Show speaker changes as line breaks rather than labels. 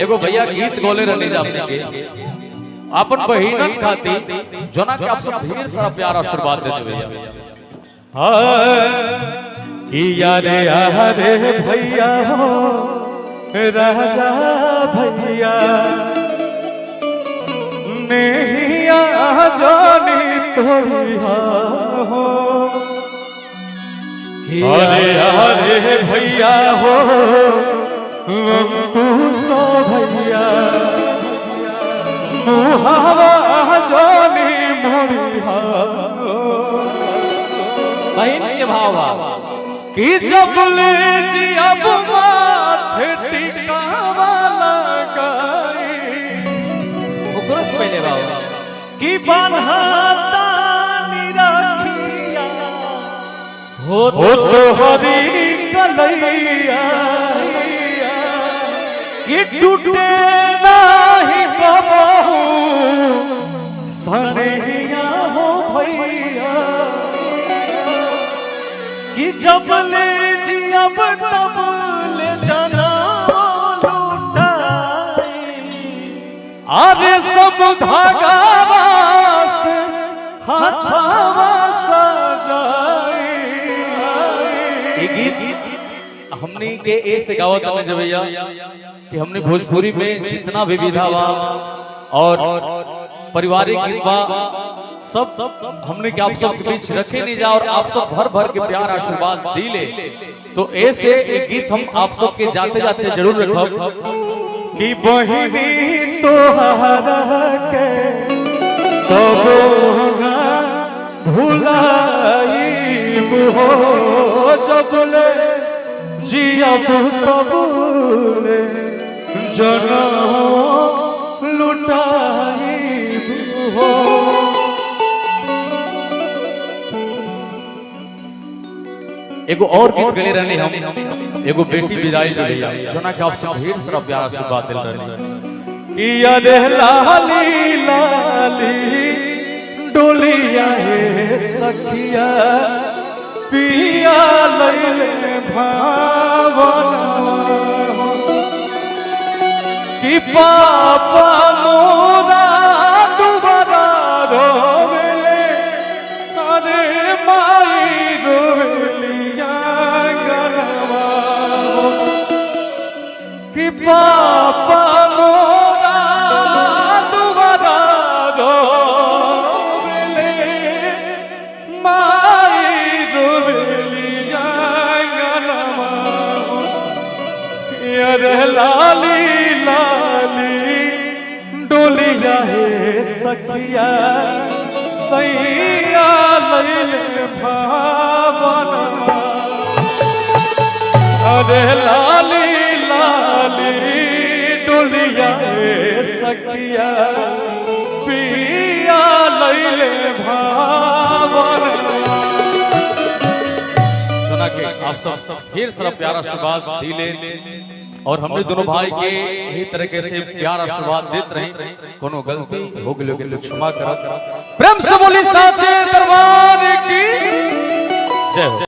एगो भैया गीत गोले रहने जाते के अपन बहिनन खाती जोना के आप सब ढेर सारा प्यार आशीर्वाद देते भैया।
रे भैया हो राजा भैया नैया जानी तोड़िया हो। अरे भैया हो अंकुशो भैया मुहावा जानी मोड़िया
बहन के भावा
कि जब ले जी अब माथे टिकावा लगाई
मुकुरस पहले भावा
कि बन्हाता निराखिया हो तो हरी कलैया कि टूटे नहीं कबहू सनैया हो भैया कि जब ले जी अब तब ले जाना लुटाई आरे सब धागावा से हाथावा सजाई।
ये गीत हमने के ए से गावत हमें जब भैया कि हमने भोजपुरी में जितना भी विधा बा और पारिवारिक गीत बा सब हमने के आप सब के बीच रखे नहीं जा और आप सब भर भर के प्यार आशीर्वाद दिले तो ऐसे एक गीत हम आप सब के जाते जाते जरूर रखब
कि बहिनी तोहरा के तबो ना भुलाई हो जब ले जियब तब ले जनम लुटाई हो।
एगो और गीत गले रहने हम एगो बेटी विदाई ले भैया जोना के आप सब ढेर सारा प्यार आशीर्वाद दिल रहने
रे लाली लाली डोलिया हे सखिया पिया लैले भावना कि पापा मोरा दुबारा रोवेले अरे माई रोवेलिया गरवा कि पापा मोरा दुबारा रोवेले माई रोवेलिया गरवा अरे लाली लाली डोलिया हे सखिया सैया लैले भावना अरे लाली लाली डोलिया हे सखिया पिया लैले भावना।
जोना के आप सब ढेर सारा प्यार आशीर्वाद दिले और हमने दोनों भाई के यही तरीके से प्यार आशीर्वाद देते रहे कोनो गलती हो गई तो क्षमा करो। प्रेम से बोली साचे दरबार की जय हो।